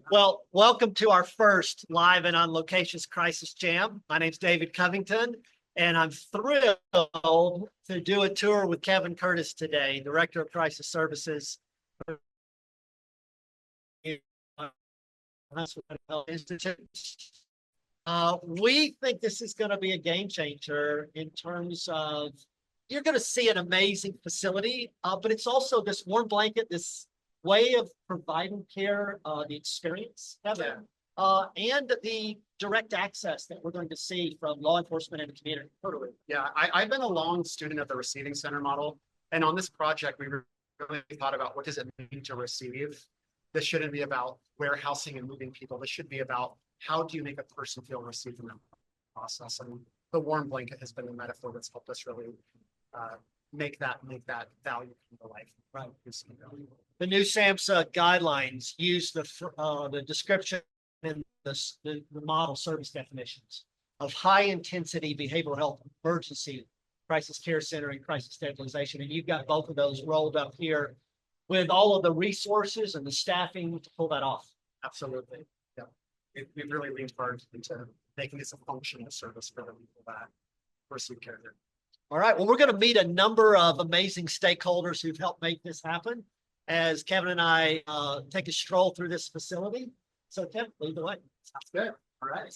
Well, welcome to our first live and on locations crisis jam. My name's David Covington, and I'm thrilled to do a tour with Kevin Curtis today, Director of Crisis Services. We think this is going to be a game changer in terms of you're going to see an amazing facility, but it's also this warm blanket, this way of providing care, the experience, Kevin, and the direct access that we're going to see from law enforcement and the community. Totally. Yeah, I've been a long student of the receiving center model. And on this project, we really thought about what does it mean to receive? This shouldn't be about warehousing and moving people. This should be about how do you make a person feel received in that process? And the warm blanket has been a metaphor that's helped us really make that value come to life. Right. The new SAMHSA guidelines use the description and the model service definitions of high intensity behavioral health emergency crisis care center and crisis stabilization. And you've got both of those rolled up here with all of the resources and the staffing to pull that off. Absolutely. Yeah. We've really leaned hard into making this a functional service for the people that receive care there. All right. Well, we're going to meet a number of amazing stakeholders who've helped make this happen as Kevin and I take a stroll through this facility. So Kevin, lead the way. Sounds good. All right.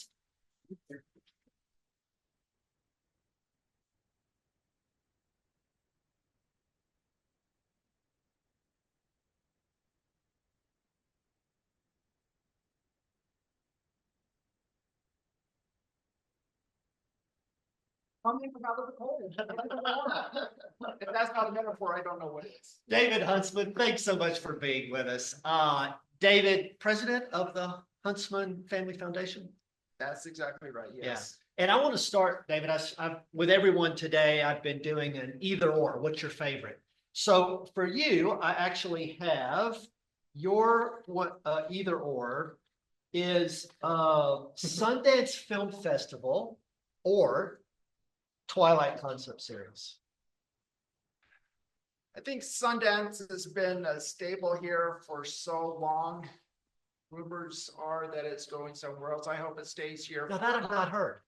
If that's not a metaphor, I don't know what it is. David Huntsman, thanks so much for being with us. David, president of the Huntsman Family Foundation. That's exactly right. Yes. Yeah. And I want to start, David, with everyone today, I've been doing an either or. What's your favorite? So for you, I actually have your either or is Sundance Film Festival or Twilight Concept Series. I think Sundance has been stable here for so long. Rumors are that it's going somewhere else. I hope it stays here. Now that I've not heard.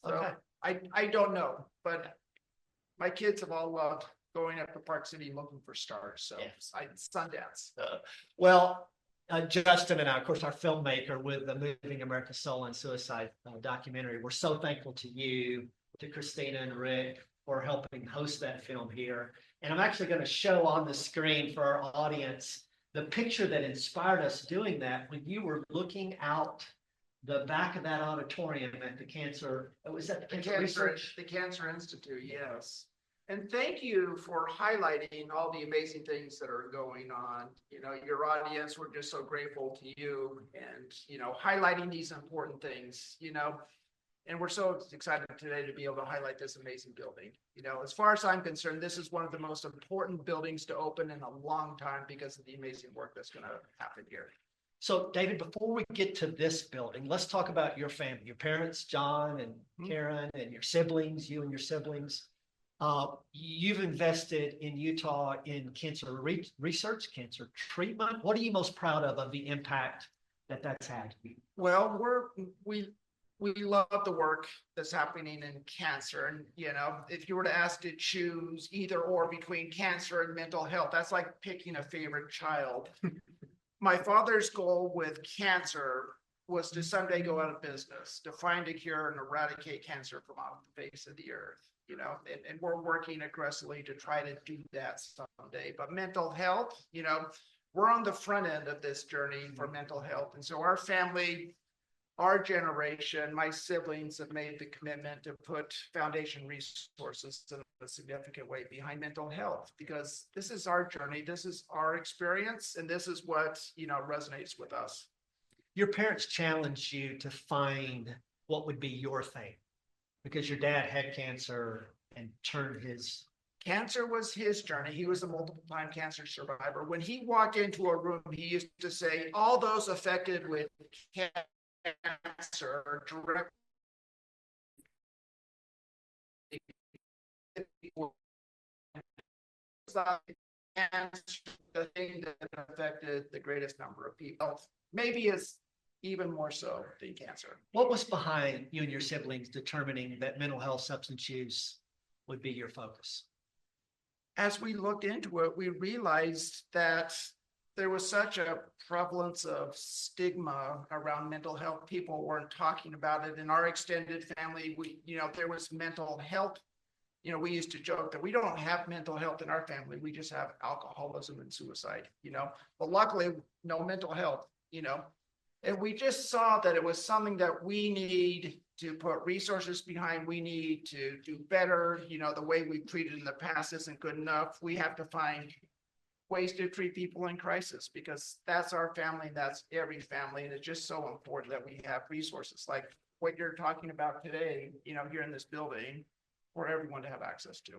So Okay. I don't know, but my kids have all loved going up to Park City looking for stars. So yes. Sundance. Well, Justin and I, of course, our filmmaker with the Moving America Soul and Suicide documentary, we're so thankful to you, to Christina and Rick for helping host that film here. And I'm actually going to show on the screen for our audience the picture that inspired us doing that when you were looking out the back of that auditorium at the cancer. Was that the Cancer Research? The Cancer Institute, yes. And thank you for highlighting all the amazing things that are going on. You know, your audience, we're just so grateful to you and, you know, highlighting these important things, you know. And we're so excited today to be able to highlight this amazing building. You know, as far as I'm concerned, this is one of the most important buildings to open in a long time because of the amazing work that's going to happen here. So, David, before we get to this building, let's talk about your family, your parents, John and Karen, and your siblings, you and your siblings. You've invested in Utah in cancer research, cancer treatment. What are you most proud of the impact that that's had? Well, we love the work that's happening in cancer. And, you know, if you were to ask to choose either or between cancer and mental health, that's like picking a favorite child. My father's goal with cancer was to someday go out of business, to find a cure and eradicate cancer from off the face of the earth, you know, and we're working aggressively to try to do that someday. But mental health, you know, we're on the front end of this journey for mental health. And so our family, our generation, my siblings have made the commitment to put foundation resources in a significant way behind mental health, because this is our journey, this is our experience, and this is what, you know, resonates with us. Your parents challenged you to find what would be your thing, because your dad had cancer and turned his... Cancer was his journey. He was a multiple-time cancer survivor. When he walked into a room, he used to say, all those affected with cancer directly cancer, the thing that affected the greatest number of people. Maybe it's even more so than cancer. What was behind you and your siblings determining that mental health substance use would be your focus? As we looked into it, we realized that there was such a prevalence of stigma around mental health. People weren't talking about it. In our extended family, there was mental health. We used to joke that we don't have mental health in our family. We just have alcoholism and suicide, but luckily no mental health, and we just saw that it was something that we need to put resources behind. We need to do better. The way we've treated in the past isn't good enough. We have to find ways to treat people in crisis, because that's our family, that's every family. And it's just so important that we have resources like what you're talking about today, here in this building, for everyone to have access to.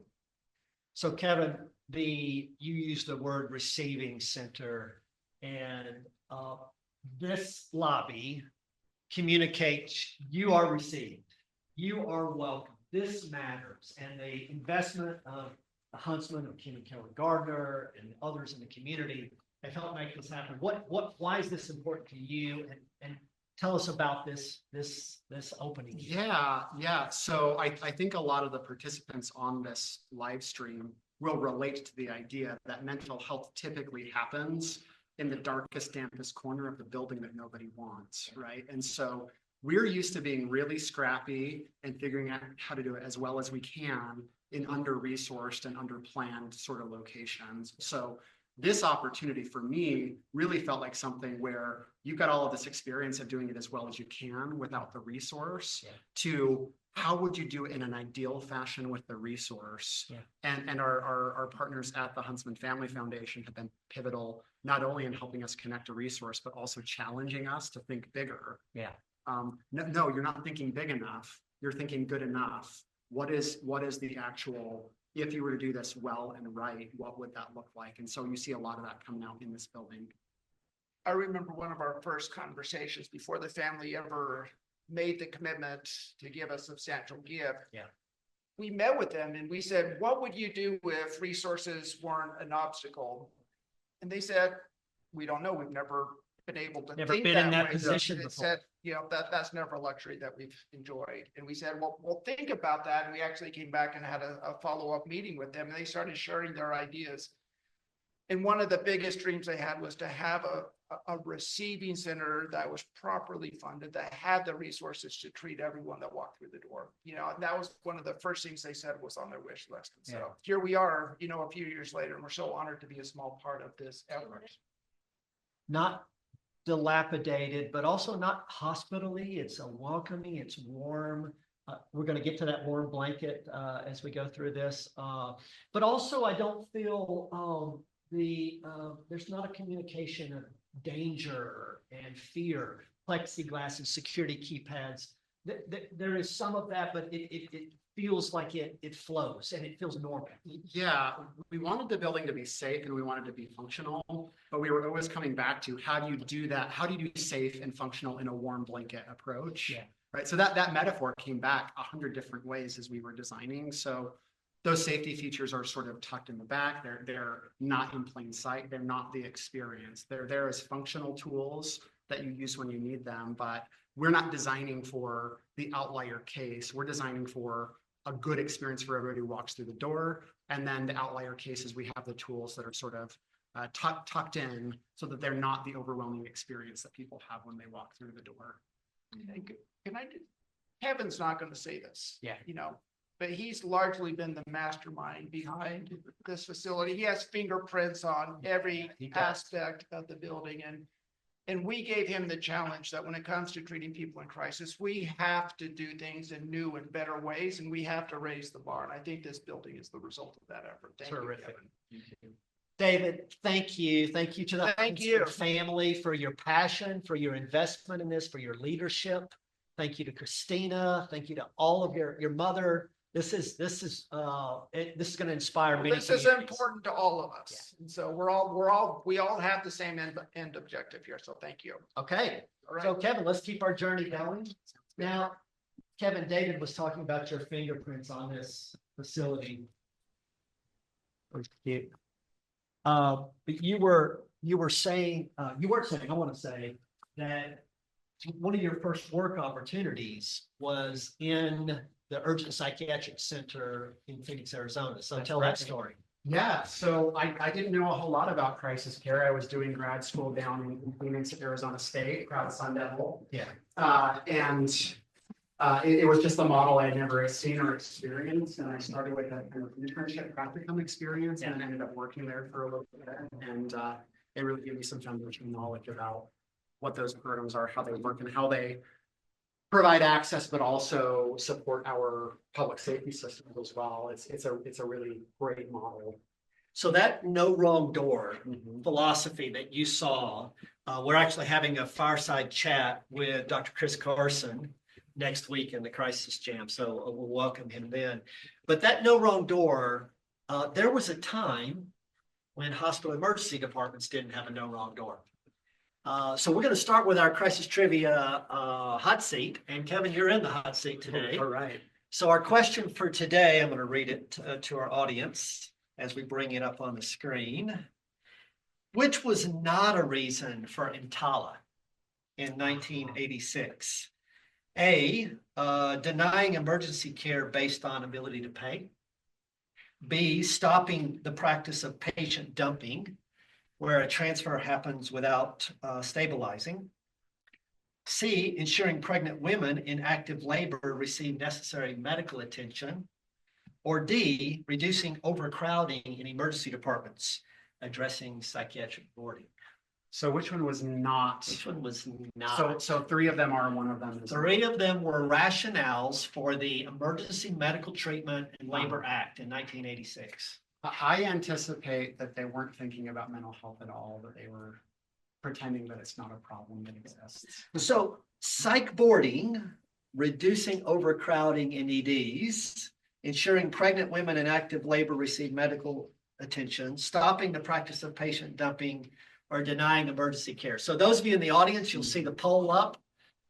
So Kevin, you used the word receiving center, and this lobby communicates you are received, you are welcome, this matters. And the investment of the Huntsman, of Kim and Kelly Gardner, and others in the community have helped make this happen. Why is this important to you? And tell us about this opening. Yeah. So I think a lot of the participants on this live stream will relate to the idea that mental health typically happens in the darkest, dampest corner of the building that nobody wants, right? And so we're used to being really scrappy and figuring out how to do it as well as we can in under-resourced and under-planned sort of locations. So this opportunity for me really felt like something where you've got all of this experience of doing it as well as you can without the resource, to how would you do it in an ideal fashion with the resource? And our partners at the Huntsman Family Foundation have been pivotal, not only in helping us connect a resource, but also challenging us to think bigger. No, you're not thinking big enough. You're thinking good enough. What is the actual, if you were to do this well and right, what would that look like? And so you see a lot of that coming out in this building. I remember one of our first conversations before the family ever made the commitment to give a substantial gift. We met with them and we said, what would you do if resources weren't an obstacle? And they said, we don't know. We've never been able to Never think been in that way. position It before. said, that's never a luxury that we've enjoyed. And we said, well, we'll think about that. And we actually came back and had a follow-up meeting with them, and they started sharing their ideas. And one of the biggest dreams they had was to have a receiving center that was properly funded, that had the resources to treat everyone that walked through the door. And that was one of the first things they said was on their wish list. And so here we are, a few years later, and we're so honored to be a small part of this effort. Not dilapidated, but also not hospitally. It's a welcoming, it's warm. We're going to get to that warm blanket as we go through this. But also, I don't feel there's not a communication of danger and fear, plexiglass and security keypads. There is some of that, but it feels like it flows and it feels normal. Yeah, we wanted the building to be safe and we wanted to be functional, but we were always coming back to how do you do that? How do you do safe and functional in a warm blanket approach? Right. So that metaphor came back 100 different ways as we were designing. So those safety features are sort of tucked in the back. They're not in plain sight. They're not the experience. They're there as functional tools that you use when you need them, but we're not designing for the outlier case. We're designing for a good experience for everybody who walks through the door. And then the outlier cases, we have the tools that are sort of tucked in so that they're not the overwhelming experience that people have when they walk through the door. Kevin's not going to say this, but he's largely been the mastermind behind this facility. He has fingerprints on every aspect of the building. And we gave him the challenge that when it comes to treating people in crisis, we have to do things in new and better ways, and we have to raise the bar. And I think this building is the result of that effort. Thank you, Kevin. David, thank you. Thank you to the family for your passion, for your investment in this, for your leadership. Thank you to Christina. Thank you to all of your mother. This is going to inspire many. This is important to all of us. And so we all have the same end objective here. So thank you. Okay. All right. So Kevin, let's keep our journey going. Now, Kevin, David was talking about your fingerprints on this facility. Cute. But you were saying, you weren't saying, I want to say that one of your first work opportunities was in the Urgent Psychiatric Center in Phoenix, Arizona. So That's tell right. that story. Yeah, so I didn't know a whole lot about crisis care. I was doing grad school down in Phoenix at Arizona State, proud Sun Devil. Yeah. It was just a model I had never seen or experienced. And I started with a kind of internship practicum experience and then ended up working there for a little bit. And it really gave me some foundational knowledge about what those programs are, how they work, and how they provide access, but also support our public safety system as well. It's a really great model. So that no wrong door philosophy that you saw, we're actually having a fireside chat with Dr. Chris Carson next week in the Crisis Jam. So we'll welcome him then. But that no wrong door, there was a time when hospital emergency departments didn't have a no wrong door. So we're going to start with our crisis trivia hot seat. And Kevin, you're in the hot seat today. All right. So our question for today, I'm going to read it to our audience as we bring it up on the screen. Which was not a reason for EMTALA in 1986? A, denying emergency care based on ability to pay. B, stopping the practice of patient dumping, where a transfer happens without stabilizing. C, ensuring pregnant women in active labor receive necessary medical attention. Or D, reducing overcrowding in emergency departments, addressing psychiatric boarding. So which one was not? Which one was not? So three of them are, one of them is. Three of them were rationales for the Emergency Medical Treatment and Labor Act in 1986. I anticipate that they weren't thinking about mental health at all, that they were pretending that it's not a problem that exists. So psych boarding, reducing overcrowding in EDs, ensuring pregnant women in active labor receive medical attention, stopping the practice of patient dumping, or denying emergency care. So those of you in the audience, you'll see the poll up.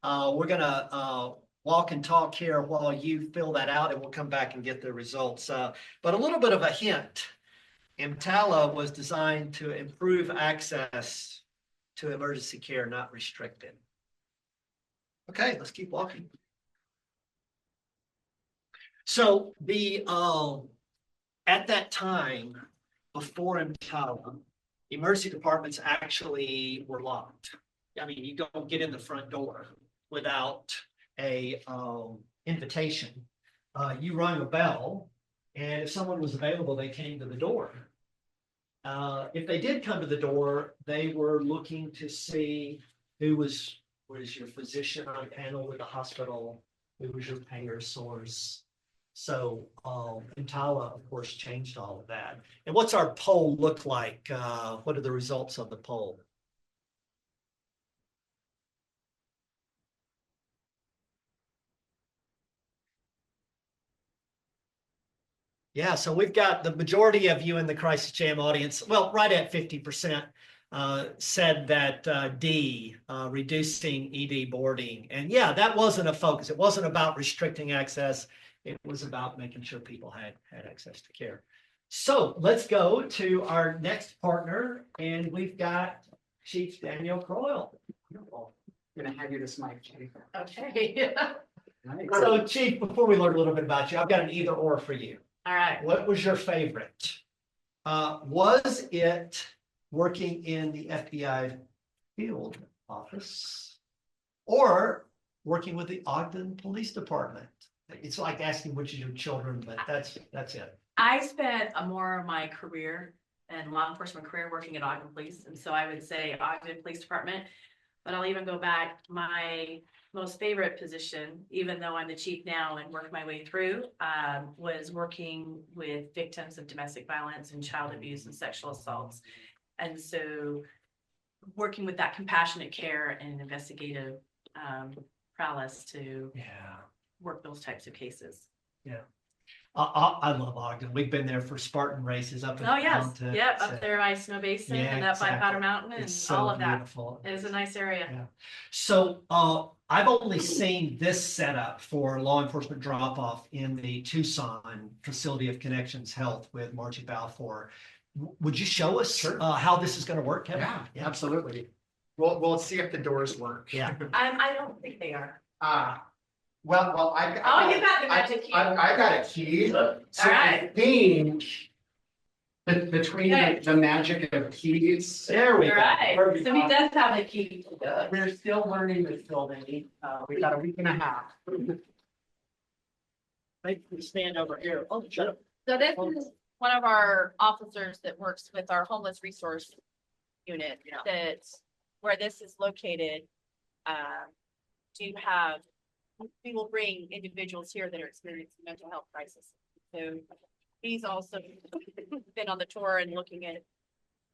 We're going to walk and talk here while you fill that out, and we'll come back and get the results. But a little bit of a hint. EMTALA was designed to improve access to emergency care, not restrict it. Okay, let's keep walking. So at that time, before EMTALA, emergency departments actually were locked. I mean, you don't get in the front door without a invitation. You rang a bell, and if someone was available, they came to the door. If they did come to the door, they were looking to see who was your physician on panel with the hospital, who was your payer source. So EMTALA, of course, changed all of that. And what's our poll look like? What are the results of the poll? Yeah, so we've got the majority of you in the Crisis Jam audience, well, right at 50%, said that D, reducing ED boarding. And yeah, that wasn't a focus. It wasn't about restricting access. It was about making sure people had access to care. So let's go to our next partner, and we've got Chief Danielle Croyle. I'm going to hand you this mic, Chief. Okay. Nice. So Chief, before we learn a little bit about you, I've got an either or for you. All right. What was your favorite? Was it working in the FBI field office or working with the Ogden Police Department? It's like asking which of your children, but that's it. I spent more of my career and law enforcement career working at Ogden Police. And so I would say Ogden Police Department, but I'll even go back. My most favorite position, even though I'm the chief now and work my way through, was working with victims of domestic violence and child abuse and sexual assaults. And so working with that compassionate care and investigative prowess to work those types of cases. Yeah. I love Ogden. We've been there for Spartan races up in Oh, yes. mountains. Yep. Up there by Snow Basin and up by Powder Mountain and It's so all of that. beautiful. It is a nice area. Yeah. So I've only seen this setup for law enforcement drop-off in the Tucson facility of Connections Health with Margie Balfour. would you show us Sure. how this is going to work, Kevin? Yeah, absolutely. We'll see if the doors work. Yeah. I don't think they are. Well, I. Oh, you got the magic key. I got a key. So I right. think between Okay. the magic of keys. There we All go. right, Perfect. so he does have a key to the. We're still learning this building. We've got a week and a half. Maybe we stand over here. Oh, shut up. So this is one of our officers that works with our homeless resource unit Yeah. that's where this is located. Do have, we will bring individuals here that are experiencing mental health crisis. So he's also been on the tour and looking at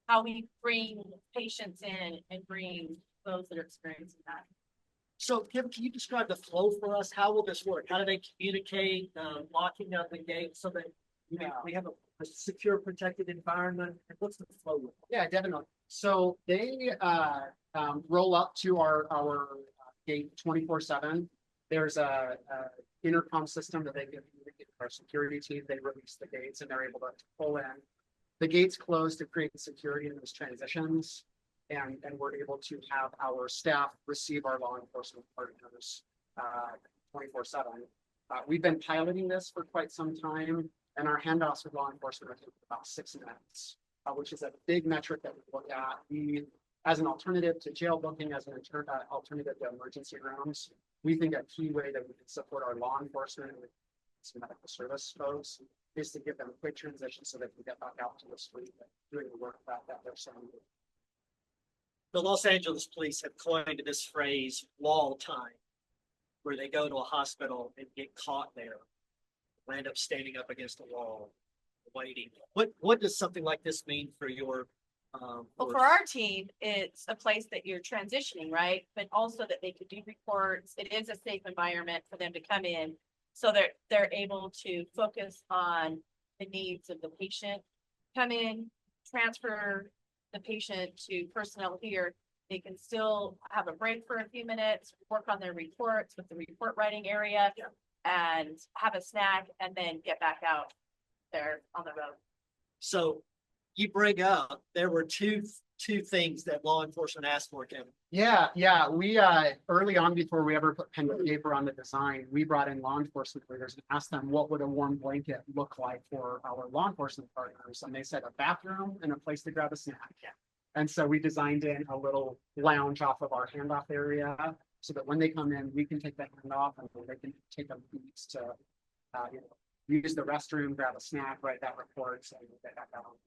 how we bring patients in and bring those that are experiencing that. So Kim, can you describe the flow for us? How will this work? How do they communicate, locking up the gate so that we have a secure, protected environment? And what's the flow? Yeah, definitely. So they roll up to our gate 24/7. There's a intercom system that they can communicate with our security team. They release the gates and they're able to pull in. The gates close to create security in those transitions. And we're able to have our staff receive our law enforcement partners 24/7. We've been piloting this for quite some time, and our handoffs with law enforcement are taking about 6 minutes, which is a big metric that we look at. We, as an alternative to jail booking, as an alternative to emergency rooms, we think a key way that we can support our law enforcement and some medical service folks is to give them a quick transition so they can get back out to the street doing the work that they're saying. The Los Angeles police have coined this phrase wall time, where they go to a hospital and get caught there, land up standing up against a wall, waiting. What does something like this mean for your? Well, force? for our team, it's a place that you're transitioning, right? But also that they could do reports. It is a safe environment for them to come in so that they're able to focus on the needs of the patient. Come in, transfer the patient to personnel here. They can still have a break for a few minutes, work on their reports with the report writing area, and have a snack, and then get back out there on the road. So you bring up there were two things that law enforcement asked for, Kevin. Yeah. We early on, before we ever put pen to paper on the design, we brought in law enforcement leaders and asked them what would a warm blanket look like for our law enforcement partners, and they said a bathroom and a place to grab a snack. And so we designed in a little lounge off of our handoff area so that when they come in, we can take the handoff and they can take a beat to use the restroom, grab a snack, write that report, so we get back out.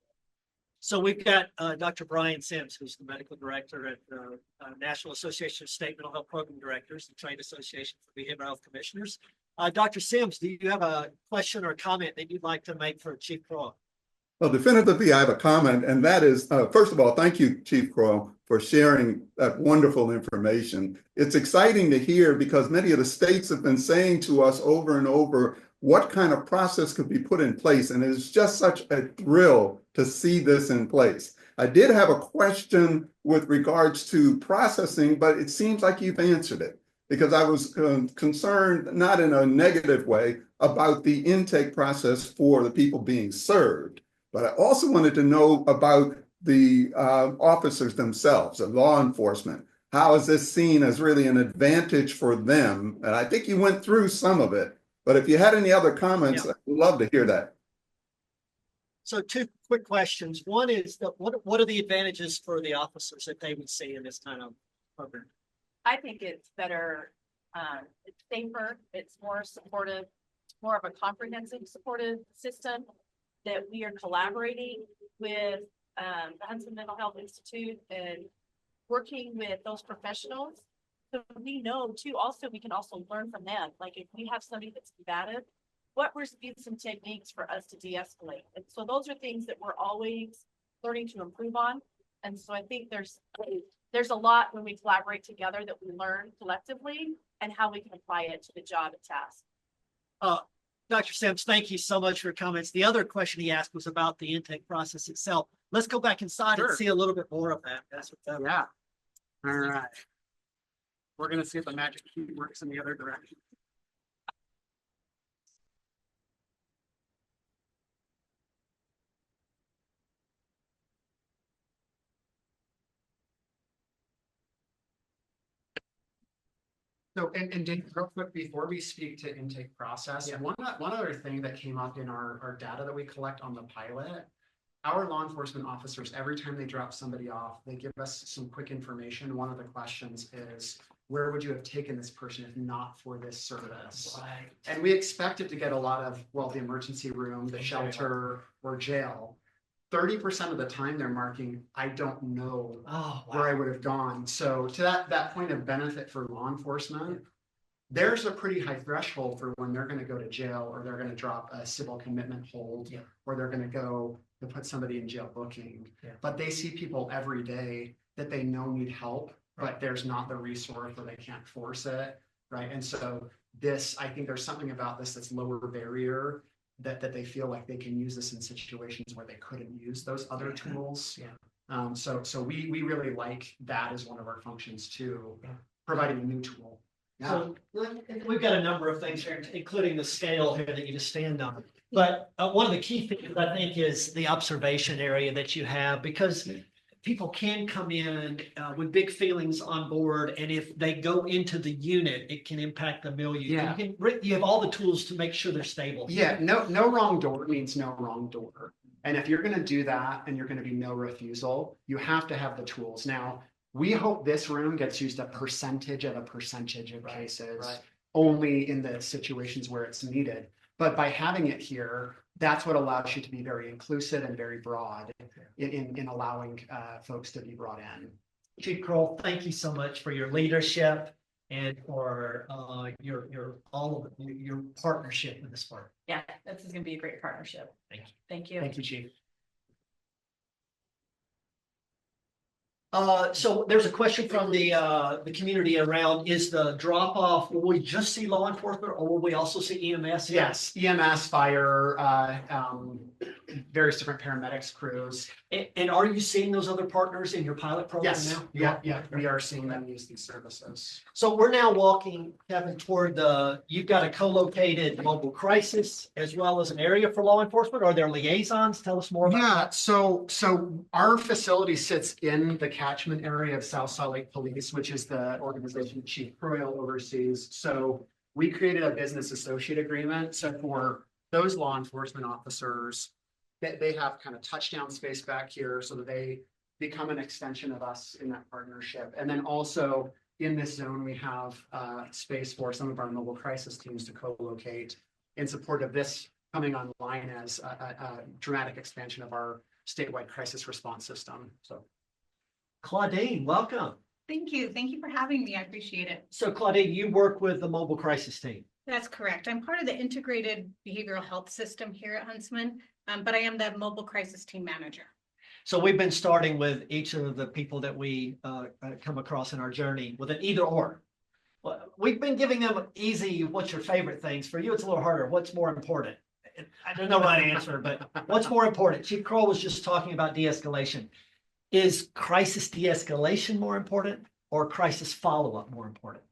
So we've got Dr. Brian Sims, who's the medical director at the National Association of State Mental Health Program Directors, the Trade Association for Behavioral Health Commissioners. Dr. Sims, do you have a question or a comment that you'd like to make for Chief Crow? Well, definitively, I have a comment, and that is, first of all, thank you, Chief Crow, for sharing that wonderful information. It's exciting to hear because many of the states have been saying to us over and over what kind of process could be put in place, and it's just such a thrill to see this in place. I did have a question with regards to processing, but it seems like you've answered it because I was concerned, not in a negative way, about the intake process for the people being served. But I also wanted to know about the officers themselves, the law enforcement. How is this seen as really an advantage for them? And I think you went through some of it, but if you had any other comments, I'd love to hear that. So 2 quick questions. One is what are the advantages for the officers that they would see in this kind of program? I think it's better, it's safer, it's more supportive, it's more of a comprehensive supportive system that we are collaborating with the Huntsman Mental Health Institute and working with those professionals. So we know too, also, we can also learn from them. Like if we have somebody that's combative, what were some techniques for us to de-escalate? And so those are things that we're always learning to improve on. And so I think there's a lot when we collaborate together that we learn collectively and how we can apply it to the job and task. Dr. Sims, thank you so much for your comments. The other question he asked was about the intake process itself. Let's go back inside and see a little bit more of that. That's what that Yeah. All right. We're going to see if the magic key works in the other direction. So, and Dave, real quick, before we speak to intake process, Yeah. one other thing that came up in our data that we collect on the pilot, our law enforcement officers, every time they drop somebody off, they give us some quick information. One of the questions is, where would you have taken this person if not for this service? Right. And we expected to get a lot of, well, the emergency room, the shelter, or jail. 30% of the time they're marking, I don't know Oh, where I wow. would have gone. So to that point of benefit for law enforcement, there's a pretty high threshold for when they're going to go to jail, or they're going to drop a civil commitment hold, Yeah. or they're going to go to put somebody in jail booking. Yeah. But they see people every day that they know need help, Right. but there's not the resource, or they can't force it, right? And so I think there's something about this that's lower barrier, that they feel like they can use this in situations where they couldn't use those other tools. Yeah. So we really like that as one of our functions too, Yeah. providing a new tool. Yeah. So we've got a number of things here, including the scale here that you just stand on. But one of the key things I think is the observation area that you have, because people can come in with big feelings on board, and if they go into the unit, it can impact the milieu. Yeah. You have all the tools to make sure they're stable. Yeah, no wrong door means no wrong door. And if you're gonna do that and you're gonna be no refusal, you have to have the tools. Now, we hope this room gets used a percentage of cases, Right. only in the situations where it's needed. But by having it here, that's what allows you to be very inclusive and very broad in allowing folks to be brought in. Chief Kroll, thank you so much for your leadership and for your partnership in this part. Yeah, this is gonna be a great partnership. Thank you. Thank you. Thank you, Chief. So there's a question from the community around, is the drop off, will we just see law enforcement, or will we also see EMS? Yes, EMS, fire, various different paramedics crews. And are you seeing those other partners in your pilot program Yes, now? yeah, we are seeing them use these services. So we're now walking, Kevin, toward you've got a co-located mobile crisis as well as an area for law enforcement. Are there liaisons? Tell us more about that. Yeah, so our facility sits in the catchment area of South Salt Lake Police, which is the organization Chief Croyle oversees. So we created a business associate agreement. So for those law enforcement officers, they have kind of touchdown space back here so that they become an extension of us in that partnership. And then also in this zone, we have space for some of our mobile crisis teams to co-locate in support of this coming online as a dramatic expansion of our statewide crisis response system. So Claudine, welcome. Thank you. Thank you for having me. I appreciate it. So Claudine, you work with the mobile crisis team. That's correct. I'm part of the integrated behavioral health system here at Huntsman, but I am the mobile crisis team manager. So we've been starting with each of the people that we come across in our journey with an either or. Well, we've been giving them easy, what's your favorite things? For you, it's a little harder. What's more important? There's no right answer, but what's more important? Chief Kroll was just talking about de-escalation. Is crisis de-escalation more important or crisis follow-up more important?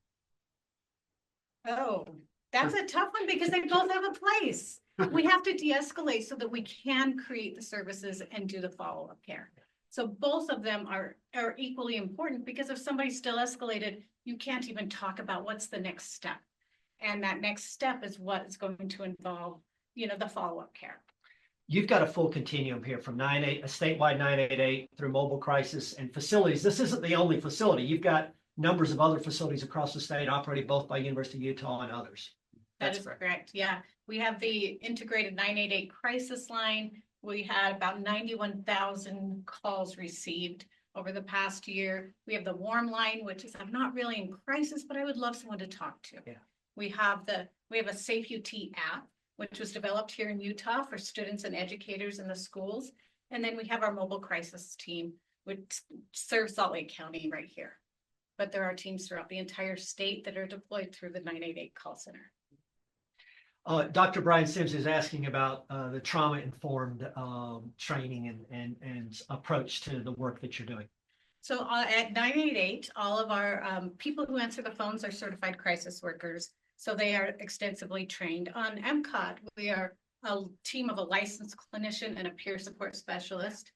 Oh, that's a tough one because they both have a place. We have to de-escalate so that we can create the services and do the follow-up care. So both of them are equally important, because if somebody's still escalated, you can't even talk about what's the next step. And that next step is what is going to involve, the follow-up care. You've got a full continuum here from a statewide 988 through mobile crisis and facilities. This isn't the only facility. You've got numbers of other facilities across the state operated both by University of Utah and others. That is correct. Yeah, we have the integrated 988 crisis line. We had about 91,000 calls received over the past year. We have the warm line, which is, I'm not really in crisis, but I would love someone to talk to. Yeah. We have a Safe UT app, which was developed here in Utah for students and educators in the schools. And then we have our mobile crisis team, which serves Salt Lake County right here. But there are teams throughout the entire state that are deployed through the 988 call center. Dr. Brian Sims is asking about the trauma-informed training and approach to the work that you're doing. So at 988, all of our people who answer the phones are certified crisis workers. So they are extensively trained. On MCOT, we are a team of a licensed clinician and a peer support specialist.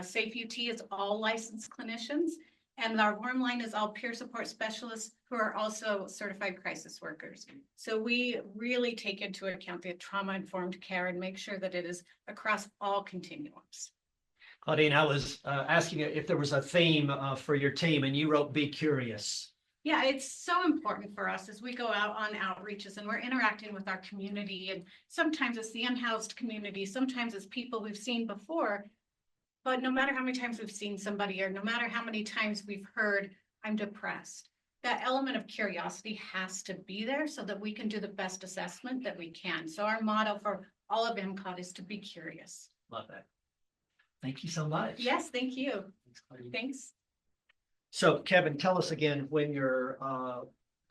Safe UT is all licensed clinicians. And our warm line is all peer support specialists who are also certified crisis workers. So we really take into account the trauma-informed care and make sure that it is across all continuums. Claudine, I was asking you if there was a theme for your team, and you wrote "Be Curious." Yeah, it's so important for us as we go out on outreaches and we're interacting with our community. And sometimes it's the unhoused community, sometimes it's people we've seen before. But no matter how many times we've seen somebody, or no matter how many times we've heard, I'm depressed, that element of curiosity has to be there so that we can do the best assessment that we can. So our motto for all of MCOT is to be curious. Love that. Thank you so much. Yes, thank you. Thanks, Claudine. Thanks. So Kevin, tell us again when you're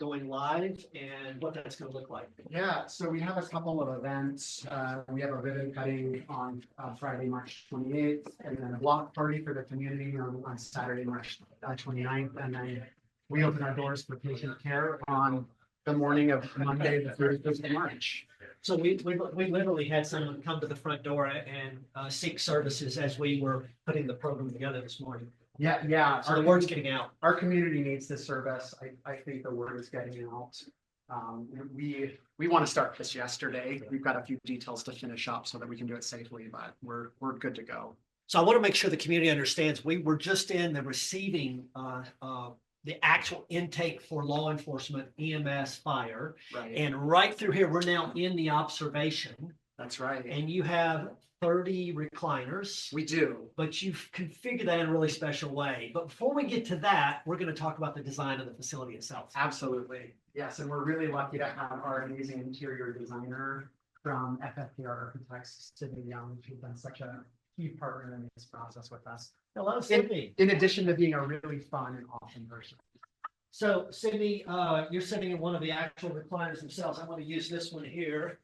going live and what that's going to look like. Yeah, so we have a couple of events. We have a ribbon cutting on Friday, March 28th, and then a block party for the community on Saturday, March 29th. And then we open our doors for patient care on the morning of Monday, the 31st of March. So we literally had someone come to the front door and seek services as we were putting the program together this morning. Yeah. So the word's getting out. Our community needs this service. I think the word is getting out. We want to start this yesterday. We've got a few details to finish up so that we can do it safely, but we're good to go. So I want to make sure the community understands we were just in the receiving the actual intake for law enforcement, EMS, fire, Right. and right through here we're now in the observation, That's right. and you have 30 recliners. We do. But you've configured that in a really special way. But before we get to that, we're going to talk about the design of the facility itself. Absolutely. Yes, and we're really lucky to have our amazing interior designer from FFPR Architects, Sydney Young. She's been such a key partner in this process with us. Hello, Sydney. In addition to being a really fun and awesome person. So, Sydney, you're sitting in one of the actual recliners themselves. I'm going to use this one here.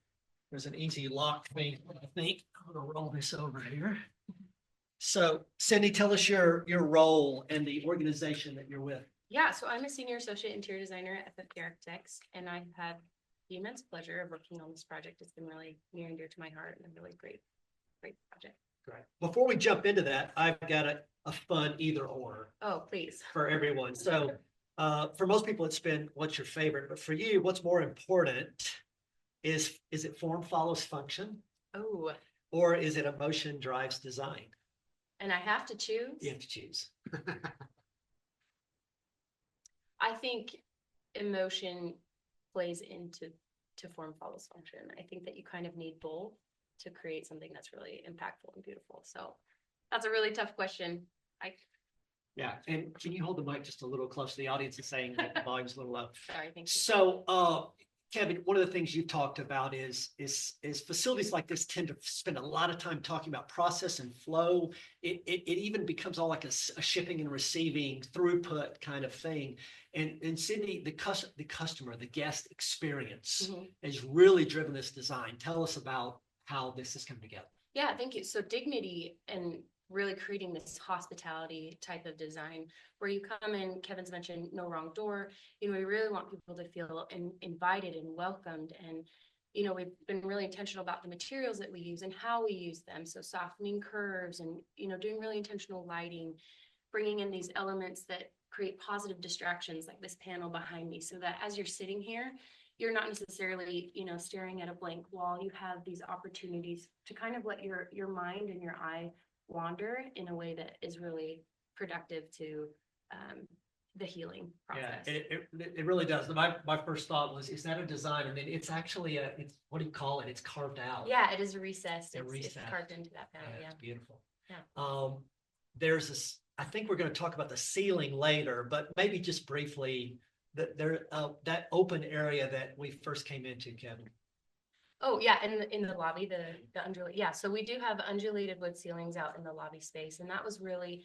There's an easy lock thing, I think. I'm going to roll this over here. So, Sydney, tell us your role and the organization that you're with. Yeah, so I'm a senior associate interior designer at FFP Architects, and I've had the immense pleasure of working on this project. It's been really near and dear to my heart and a really great project. Great. Before we jump into that, I've got a fun either or Oh, please. for everyone. So, for most people, it's been what's your favorite, but for you, what's more important is it form follows function, Oh, or is it emotion drives design? and I have to choose. You have to choose. I think emotion plays into form follows function. I think that you kind of need both to create something that's really impactful and beautiful. So that's a really tough question. Yeah, and can you hold the mic just a little close to the audience and saying that the volume's a little low? Sorry, thank you. So, Kevin, one of the things you talked about is facilities like this tend to spend a lot of time talking about process and flow. It even becomes all like a shipping and receiving throughput kind of thing. And Sydney, the customer, the guest experience has really driven this design. Tell us about how this is coming together. Yeah, thank you. So dignity and really creating this hospitality type of design where you come in, Kevin's mentioned no wrong door. We really want people to feel invited and welcomed. And, we've been really intentional about the materials that we use and how we use them. So softening curves and, doing really intentional lighting, bringing in these elements that create positive distractions like this panel behind me so that as you're sitting here, you're not necessarily, staring at a blank wall. You have these opportunities to kind of let your mind and your eye wander in a way that is really productive to the healing process. Yeah, it really does. My first thought was, is that a design? And then it's actually it's what do you call it? It's carved out. Yeah, it is recessed. It's recessed. carved into that panel. Yeah, Yeah. it's beautiful. Yeah. There's this. I think we're going to talk about the ceiling later, but maybe just briefly that open area that we first came into, Kevin. Oh yeah, in the lobby, the undulated. Yeah, so we do have undulated wood ceilings out in the lobby space, and that was really,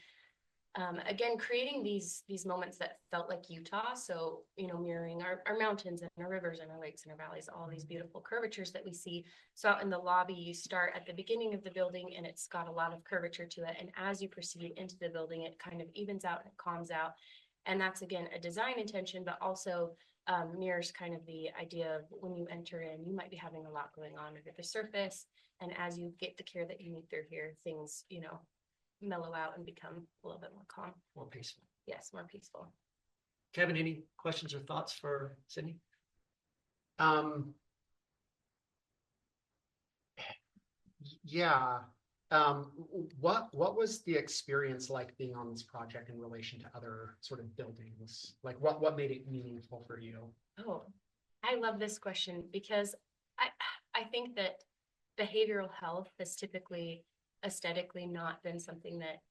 again, creating these moments that felt like Utah. So mirroring our mountains and our rivers and our lakes and our valleys, all these beautiful curvatures that we see. So out in the lobby, you start at the beginning of the building, and it's got a lot of curvature to it. And as you proceed into the building, it kind of evens out and it calms out. And that's again a design intention, but also mirrors kind of the idea of when you enter in, you might be having a lot going on under the surface. And as you get the care that you need through here, things, mellow out and become a little bit more calm. More peaceful. yes, more peaceful. Kevin, any questions or thoughts for Sydney? Yeah. What was the experience like being on this project in relation to other sort of buildings? Like what made it meaningful for you? Oh, I love this question because I think that behavioral health has typically aesthetically not been something that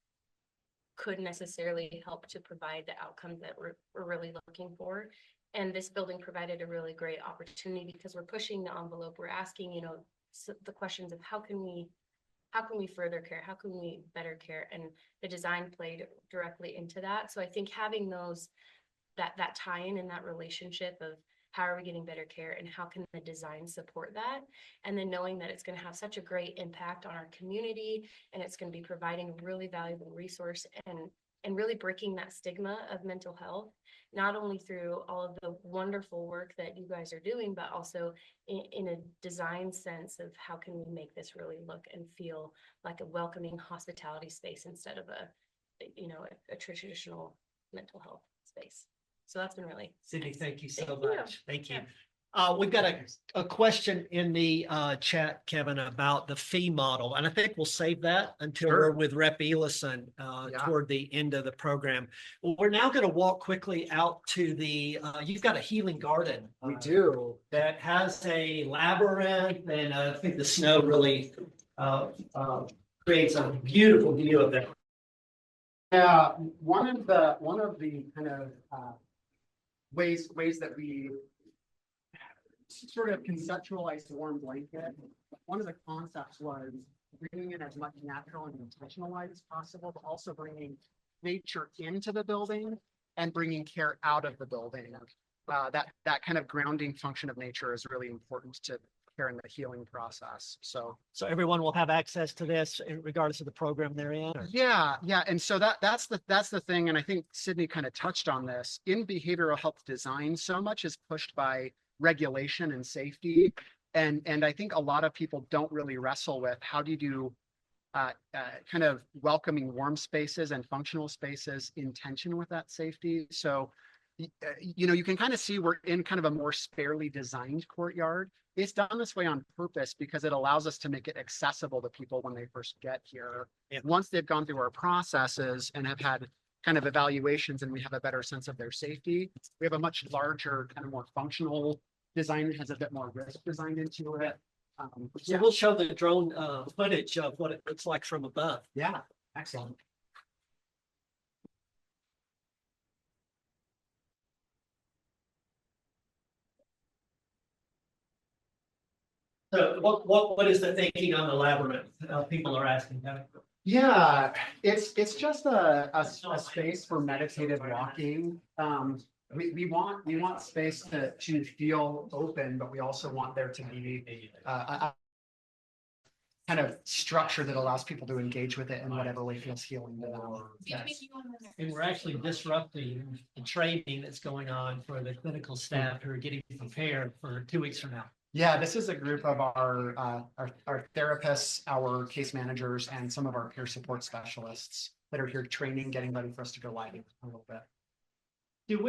could necessarily help to provide the outcomes that we're really looking for. And this building provided a really great opportunity because we're pushing the envelope. We're asking, you know, the questions of how can we further care? How can we better care? And the design played directly into that. So I think having that tie-in and that relationship of how are we getting better care and how can the design support that? And then knowing that it's going to have such a great impact on our community and it's going to be providing a really valuable resource and really breaking that stigma of mental health, not only through all of the wonderful work that you guys are doing, but also in a design sense of how can we make this really look and feel like a welcoming hospitality space instead of a traditional mental health space. So that's been really Sydney, thank you so Thank you. much. Thank you. Yeah. We've got a question in the chat, Kevin, about the fee model, and I think we'll save that until Sure. we're with Rep. Elison toward the end of the program. Well, we're now going to walk quickly out to the, you've got a healing garden. We do. That has a labyrinth, and I think the snow really creates a beautiful view of that. Yeah, one of the kind of ways that we sort of conceptualized the warm blanket. One of the concepts was bringing in as much natural and intentional light as possible, but also bringing nature into the building and bringing care out of the building. That kind of grounding function of nature is really important to care in the healing process. So everyone will have access to this regardless of the program they're in? Or? Yeah. And so that's the thing. And I think Sydney kind of touched on this. In behavioral health design, so much is pushed by regulation and safety. And I think a lot of people don't really wrestle with how do you do kind of welcoming warm spaces and functional spaces in tension with that safety. So, you can kind of see we're in kind of a more sparely designed courtyard. It's done this way on purpose because it allows us to make it accessible to people when they first get here. Yeah. Once they've gone through our processes and have had kind of evaluations and we have a better sense of their safety, we have a much larger, kind of more functional design that has a bit more risk designed into it. So we'll show the drone footage of what it looks like from above. Yeah, excellent. So what is the thinking on the labyrinth? People are asking that. Yeah, it's just a space for meditative walking. We want space to feel open, but we also want there to be a kind of structure that allows people to engage with it in whatever way feels healing to them. And we're actually disrupting the training that's going on for the clinical staff who are getting prepared for 2 weeks from now. Yeah, this is a group of our therapists, our case managers, and some of our peer support specialists that are here training, getting ready for us to go live in a little bit. Can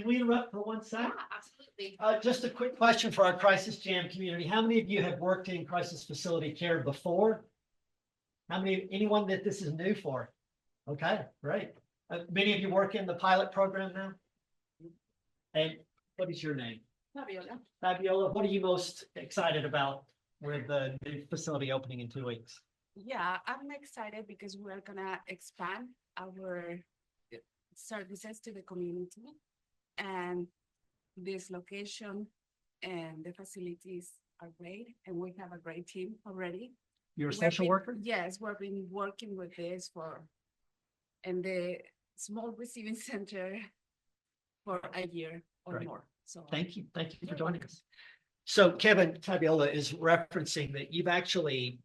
we interrupt for 1 second? Yeah, absolutely. Just a quick question for our Crisis Jam community. How many of you have worked in crisis facility care before? Anyone that this is new for? Okay, great. Many of you work in the pilot program now? And what is your name? Fabiola, what are you most excited about with the new facility opening in 2 weeks? Yeah, I'm excited because we're gonna expand our services to the community, and this location and the facilities are great, and we have a great team already. You're a social worker? Yes, we've been working with this in the small receiving center for a year or Great. more. So Thank you for joining us. So Kevin, Fabiola is referencing that you've actually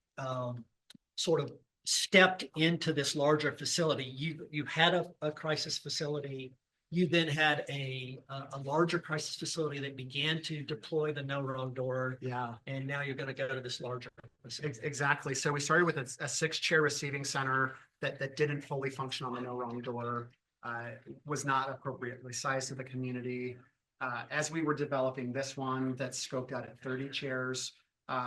sort of stepped into this larger facility. You had a crisis facility. You then had a larger crisis facility that began to deploy the no wrong door. Yeah. And now you're going to go to this larger facility. Exactly. So we started with a 6-chair receiving center that didn't fully function on the no wrong door. was not appropriately sized to the community. As we were developing this one that's scoped out at 30 chairs,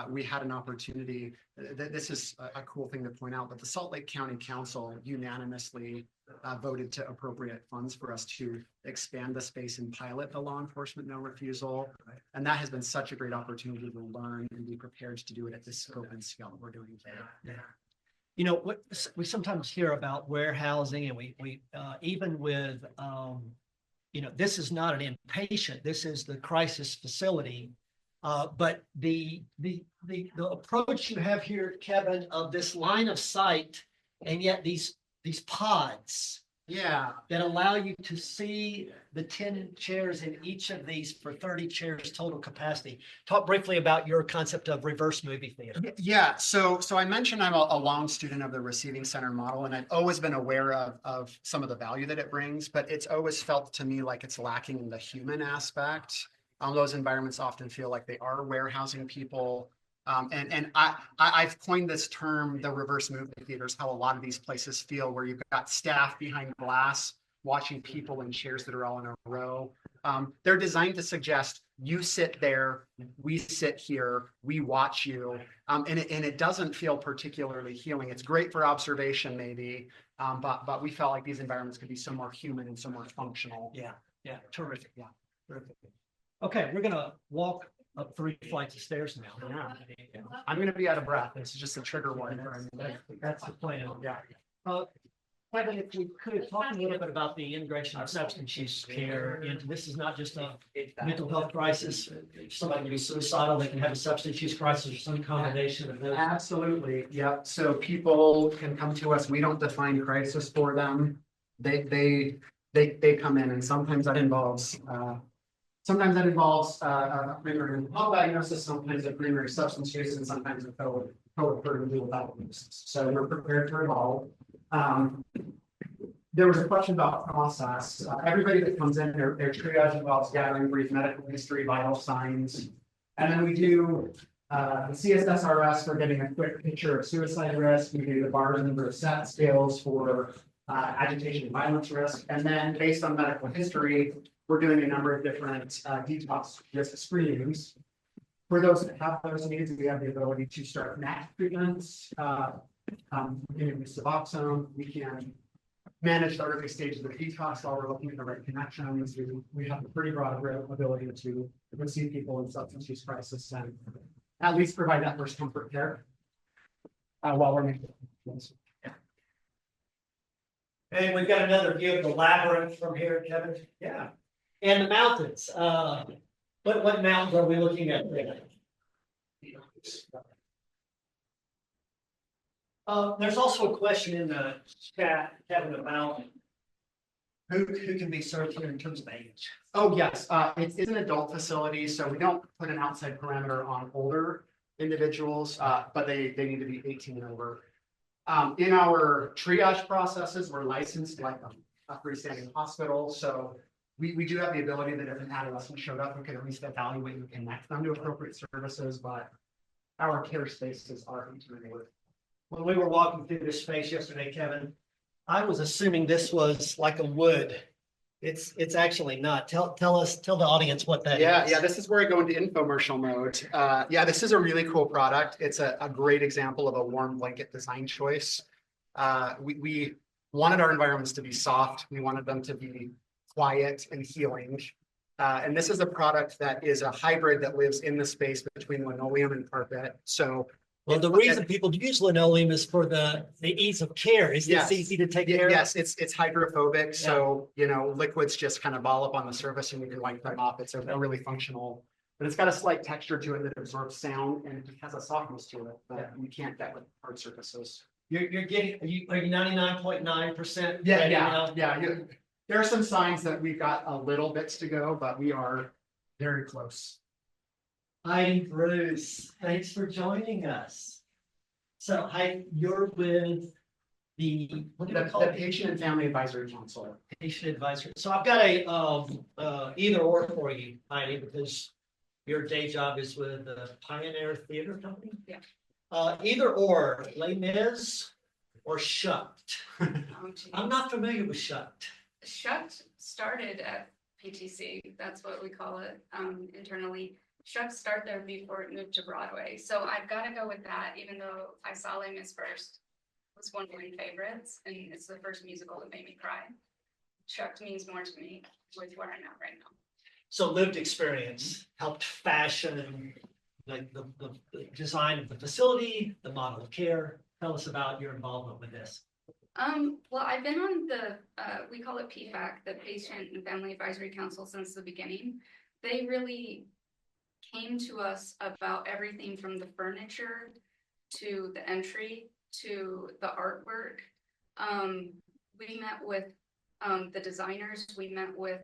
we had an opportunity. This is a cool thing to point out, but the Salt Lake County Council unanimously voted to appropriate funds for us to expand the space and pilot the law enforcement no refusal. And that has been such a great opportunity to learn and be prepared to do it at this scope and scale that we're doing today. Yeah. You know, what we sometimes hear about warehousing, and we even with, you know, this is not an inpatient, this is the crisis facility. But the approach you have here, Kevin, of this line of sight, and yet these pods Yeah, that allow you to see the 10 chairs in each of these for 30 chairs total capacity. Talk briefly about your concept of reverse movie theater. yeah. So I mentioned I'm a long student of the receiving center model, and I've always been aware of some of the value that it brings, but it's always felt to me like it's lacking in the human aspect. Those environments often feel like they are warehousing people. And I've coined this term, the reverse movie theaters, how a lot of these places feel, where you've got staff behind glass watching people in chairs that are all in a row. They're designed to suggest you sit there, we sit here, we watch you, and it doesn't feel particularly healing. It's great for observation maybe, but we felt like these environments could be so more human and so more functional. Yeah, terrific. Yeah, terrific. Okay, we're gonna walk up 3 flights of stairs now. Yeah. I'm going to be out of breath. This is just a trigger warning. That's the plan. Yeah. Kevin, if we could talk a little bit about the integration of substance use care into, this is not just a mental health crisis. If somebody can be suicidal, they can have a substance use crisis or some combination of those. Absolutely. Yep. So people can come to us. We don't define crisis for them. They come in, and sometimes that involves a primary health diagnosis, sometimes a primary substance use, and sometimes a co-occurring dual diagnosis. So we're prepared for it all. There was a question about process. Everybody that comes in, their triage involves gathering brief medical history, vital signs, and then we do the CSSRS for getting a quick picture of suicide risk. We do the bars and Brissett scales for agitation and violence risk, and then based on medical history, we're doing a number of different detox risk screenings. For those that have those needs, we have the ability to start MAC treatments. We can use Suboxone. We can manage the early stages of detox while we're looking at the right connections. We have a pretty broad ability to receive people in substance use crisis and at least provide that first comfort care while we're making it. And we've got another view of the labyrinth from here, Kevin. Yeah. And the mountains. What mountains are we looking at there? There's also a question in the chat, Kevin, about who can be served here in terms of age. Oh, yes. It's an adult facility, so we don't put an outside parameter on older individuals, but they need to be 18 and over. In our triage processes, we're licensed like a freestanding hospital, so we do have the ability that if an adolescent showed up, we could at least evaluate and connect them to appropriate services, but our care spaces are 18 and over. When we were walking through this space yesterday, Kevin, I was assuming this was like a wood. It's actually not. Tell the audience what that is. Yeah, this is where I go into infomercial mode. Yeah, this is a really cool product. It's a great example of a warm blanket design choice. We wanted our environments to be soft. We wanted them to be quiet and healing. And this is a product that is a hybrid that lives in the space between linoleum and carpet. So well, the reason people use linoleum is for the ease of care. Is this easy to take care of? Yes, it's hydrophobic. So, liquids just kind of ball up on the surface and you can wipe them off. It's a really functional, but it's got a slight texture to it that absorbs sound and it has a softness to it that you can't get with hard surfaces. Are you 99.9%? Yeah. There are some signs that we've got a little bits to go, but we are very close. Hi, Bruce. Thanks for joining us. So, hi, you're with the Patient and Family Advisory Council. Patient Advisory. So I've got a either or for you, Heidi, because your day job is with the Pioneer Theater Company. Yeah. Either or, Les Mis or Shucked. I'm not familiar with Shucked. Shucked started at PTC, that's what we call it, internally. Shucked started there before it moved to Broadway, so I've gotta go with that, even though I saw Les Mis first. It was one of my favorites, and it's the first musical that made me cry. Shucked means more to me with where I'm at right now. So lived experience helped fashion the design of the facility, the model of care. Tell us about your involvement with this. Well, I've been on the, we call it PFAC, the Patient and Family Advisory Council, since the beginning. They really came to us about everything from the furniture to the entry to the artwork. We met with the designers, we met with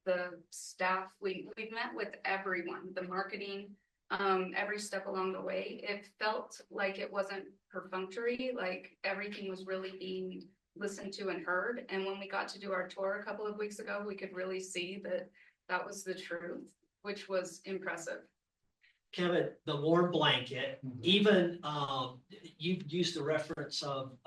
the staff, we met with everyone, the marketing, every step along the way. It felt like it wasn't perfunctory, like everything was really being listened to and heard. And when we got to do our tour a couple of weeks ago, we could really see that that was the truth, which was impressive. Kevin, the warm blanket, even you used the reference of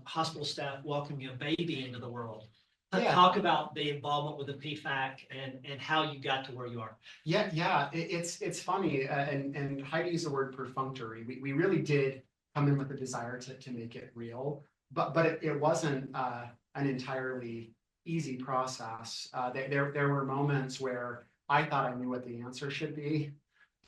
hospital staff welcoming a baby into the world. Yeah. Talk about the involvement with the PFAC and how you got to where you are. Yeah, it's funny, and Heidi used the word perfunctory. We really did come in with a desire to make it real, but it wasn't an entirely easy process. There were moments where I thought I knew what the answer should be,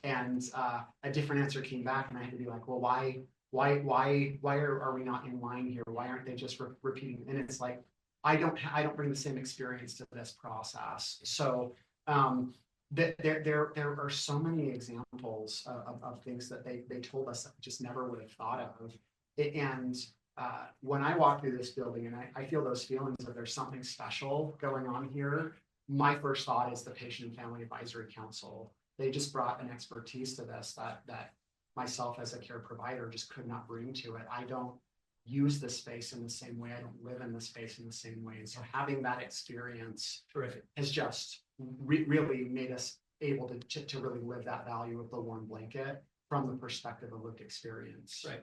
and a different answer came back, and I had to be like, well, why are we not in line here? Why aren't they just repeating? And it's like, I don't bring the same experience to this process. So there are so many examples of things that they told us that we just never would have thought of. And when I walk through this building and I feel those feelings that there's something special going on here, my first thought is the Patient and Family Advisory Council. They just brought an expertise to this that myself as a care provider just could not bring to it. I don't use the space in the same way. I don't live in the space in the same way. And so having that experience has just really made us able to really live that value of the warm blanket from the perspective of lived experience. Right.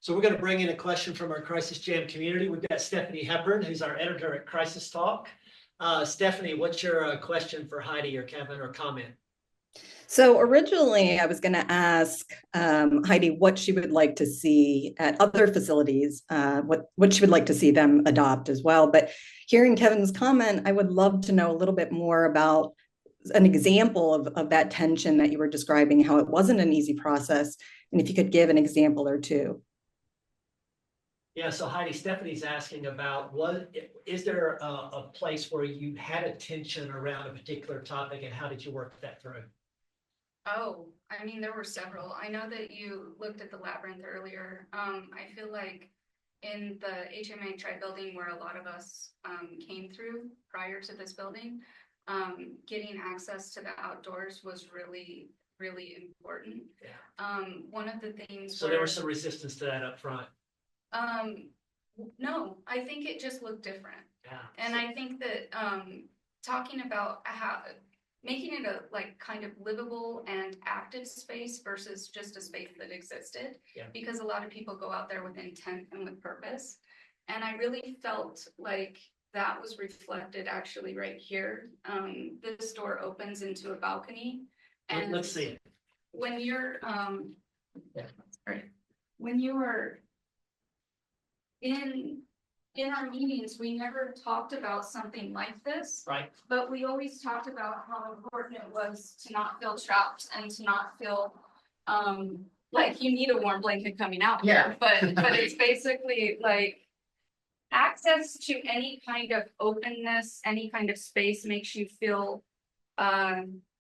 So we're going to bring in a question from our Crisis Jam community. We've got Stephanie Hepburn, who's our editor at Crisis Talk. Stephanie, what's your question for Heidi or Kevin or comment? So originally I was going to ask Heidi what she would like to see at other facilities, what she would like to see them adopt as well. But hearing Kevin's comment, I would love to know a little bit more about an example of that tension that you were describing, how it wasn't an easy process. And if you could give an example or two. Yeah, so Heidi, Stephanie's asking about is there a place where you had a tension around a particular topic and how did you work that through? Oh, I mean, there were several. I know that you looked at the labyrinth earlier. I feel like in the HMA tri-building where a lot of us came through prior to this building, getting access to the outdoors was really, really important. Yeah. One of the things So there was some resistance to that up front. No, I think it just looked different. Yeah. And I think that talking about how making it a like kind of livable and active space versus just a space that existed, because a lot of people go out there with intent and with purpose. And I really felt like that was reflected actually right here. This door opens into a balcony. And let's see it. When you're when you were in our meetings, we never talked about something like this. Right. But we always talked about how important it was to not feel trapped and to not feel like you need a warm blanket coming out here. But it's basically like access to any kind of openness, any kind of space makes you feel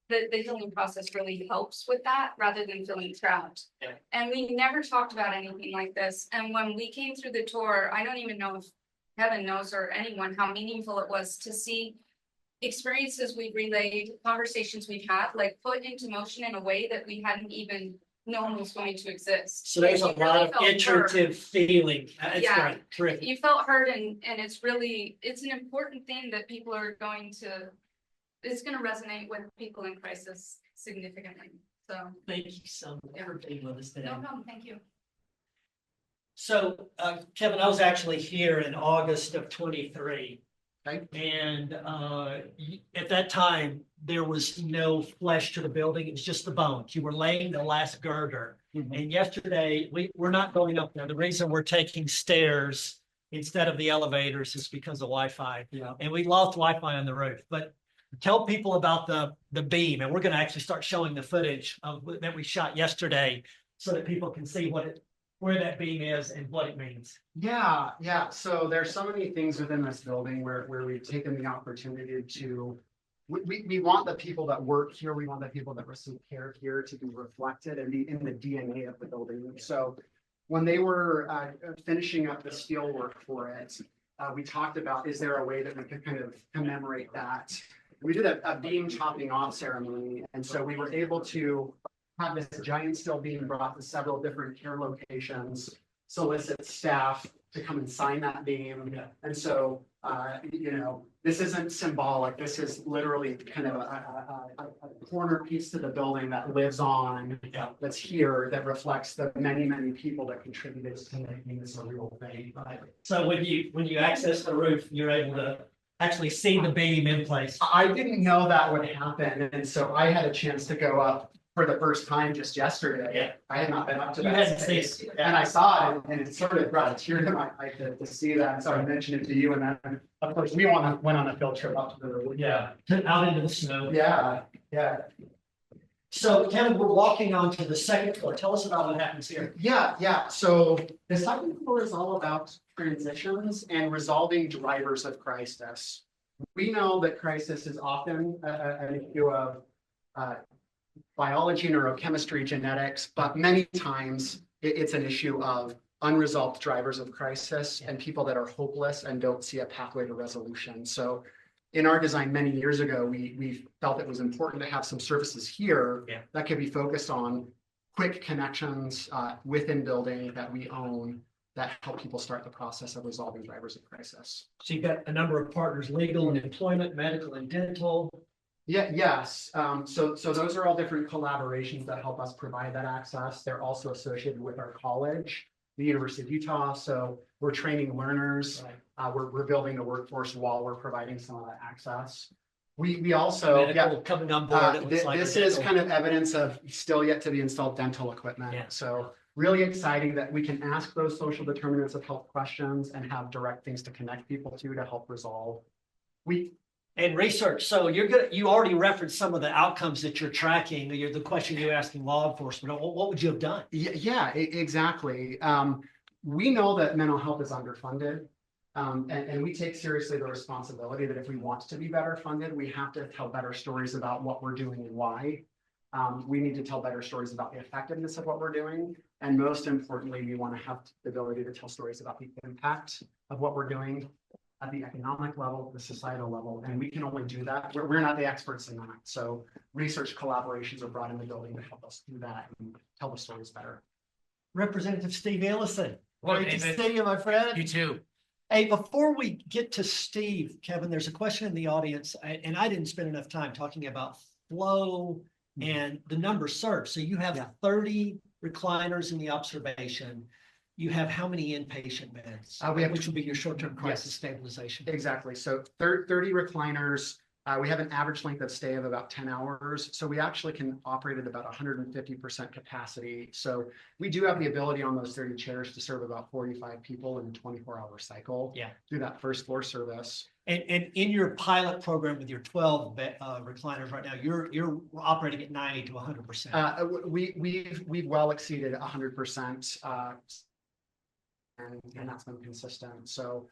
the healing process really helps with that rather than feeling trapped. Yeah. And we never talked about anything like this. And when we came through the tour, I don't even know if Kevin knows or anyone how meaningful it was to see experiences we've relayed, conversations we've had, like put into motion in a way that we hadn't even known was going to exist. So there's a lot of iterative feeling. Yeah, right. You felt heard, and it's an important thing that people are going to. It's going to resonate with people in crisis significantly. So thank you so much for being with us today. No problem. Thank you. So Kevin, I was actually here in August of 23, Okay. And at that time, there was no flesh to the building. It was just the bones. You were laying the last girder. And yesterday, we're not going up there. The reason we're taking stairs instead of the elevators is because of Wi-Fi. Yeah. And we lost Wi-Fi on the roof. But tell people about the beam, and we're going to actually start showing the footage that we shot yesterday so that people can see where that beam is and what it means. Yeah, yeah. So there's so many things within this building where we've taken the opportunity to, we want the people that work here, we want the people that receive care here to be reflected and be in the DNA of the building. So when they were finishing up the steel work for it, we talked about, is there a way that we could kind of commemorate that? We did a beam chopping off ceremony. And so we were able to have this giant steel beam brought to several different care locations, solicit staff to come and sign that beam. Yeah. And so, this isn't symbolic. This is literally kind of a corner piece to the building that lives on, that's here, that reflects the many, many people that contributed to making this a real thing. Right. So when you access the roof, you're able to actually see the beam in place. I didn't know that would happen. And so I had a chance to go up for the first time just yesterday. Yeah. I had not been up to You that hadn't seen space. it. And I saw it, and it sort of brought a tear to my eye to see that. So I mentioned it to you, and then of course we went on a field trip up to the Yeah, out into the snow. Yeah, yeah. So Kevin, we're walking onto the second floor. Tell us about what happens here. Yeah. So the second floor is all about transitions and resolving drivers of crisis. We know that crisis is often an issue of biology, neurochemistry, genetics, but many times it's an issue of unresolved drivers of crisis and people that are hopeless and don't see a pathway to resolution. So in our design many years ago, we felt it was important to have some services here that could be focused on quick connections within building that we own that help people start the process of resolving drivers of crisis. So you've got a number of partners, legal and employment, medical and dental. Yes. So those are all different collaborations that help us provide that access. They're also associated with our college, the University of Utah. So we're training learners. We're building the workforce while we're providing some of that access. We also coming on board. This is kind of evidence of still yet to be installed dental equipment. Yeah. So really exciting that we can ask those social determinants of health questions and have direct things to connect people to help resolve. And research. So you already referenced some of the outcomes that you're tracking. The question you're asking law enforcement. What would you have done? Yeah, exactly. We know that mental health is underfunded. And we take seriously the responsibility that if we want to be better funded, we have to tell better stories about what we're doing and why. We need to tell better stories about the effectiveness of what we're doing. And most importantly, we want to have the ability to tell stories about the impact of what we're doing at the economic level, the societal level, and we can only do that. We're not the experts in that. So research collaborations are brought in the building to help us do that and tell the stories better. Representative Steve Ellison. Well, Great to see you, my friend. You too. Hey, before we get to Steve, Kevin, there's a question in the audience, and I didn't spend enough time talking about flow and the number served. So you have 30 recliners in the observation. You have how many inpatient beds? Which would be your short-term crisis stabilization. Exactly. So 30 recliners. We have an average length of stay of about 10 hours. So we actually can operate at about 150% capacity. So we do have the ability on those 30 chairs to serve about 45 people in a 24-hour cycle through that first floor service. And in your pilot program with your 12 recliners right now, you're operating at 90 to 100%. We've well exceeded 100%. And that's been consistent. So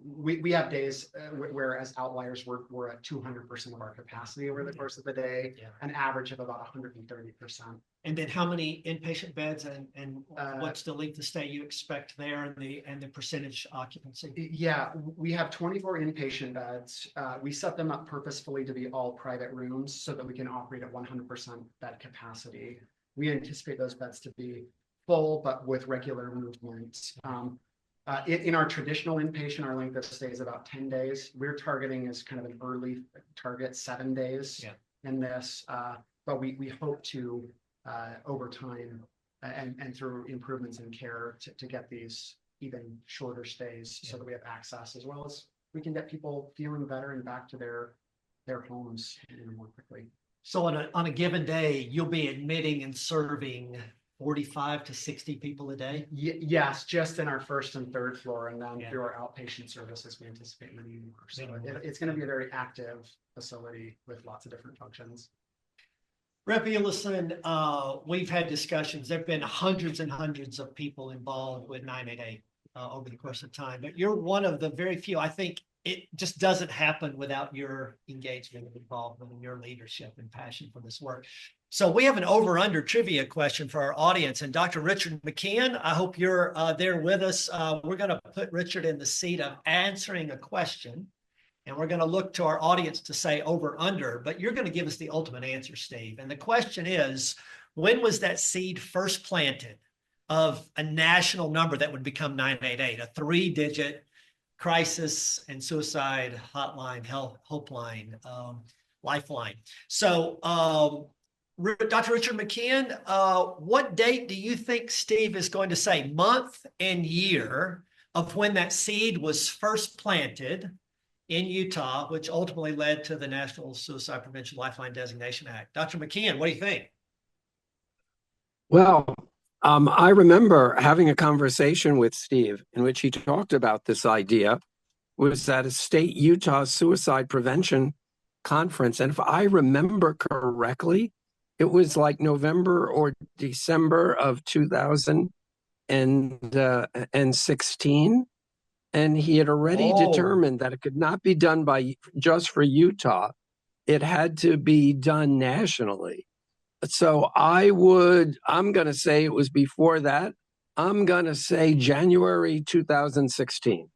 we have days where as outliers we're at 200% of our capacity over the course of the day, an average of about 130%. And then how many inpatient beds and what's the length of stay you expect there and the percentage occupancy? Yeah, we have 24 inpatient beds. We set them up purposefully to be all private rooms so that we can operate at 100% bed capacity. We anticipate those beds to be full, but with regular movement. In our traditional inpatient, our length of stay is about 10 days. We're targeting as kind of an early target 7 days in this, but we hope to over time and through improvements in care to get these even shorter stays so that we have access as well as we can get people feeling better and back to their homes, more quickly. So on a given day, you'll be admitting and serving 45 to 60 people a day? Yes, just in our first and third floor, and then Yeah. through our outpatient services, we anticipate many more. So it's going to be a very active facility with lots of different functions. Rep, you listen, we've had discussions. There've been hundreds and hundreds of people involved with 988 over the course of time, but you're one of the very few. I think it just doesn't happen without your engagement and involvement and your leadership and passion for this work. So we have an over-under trivia question for our audience. And Dr. Richard McKeon, I hope you're there with us. We're going to put Richard in the seat of answering a question. And we're going to look to our audience to say over/under, but you're going to give us the ultimate answer, Steve. And the question is, when was that seed first planted of a national number that would become 988, a 3-digit crisis and suicide hotline, helpline, lifeline? So, Dr. Richard McKeon, what date do you think Steve is going to say, month and year of when that seed was first planted in Utah, which ultimately led to the National Suicide Prevention Lifeline Designation Act? Dr. McKeon, what do you think? Well, I remember having a conversation with Steve in which he talked about this idea. It was at a state Utah suicide prevention conference. And if I remember correctly, it was like November or December of 2016. And he had already determined that it could not be done by just for Utah. It had to be done nationally. So I'm going to say it was before that. I'm going to say January 2016.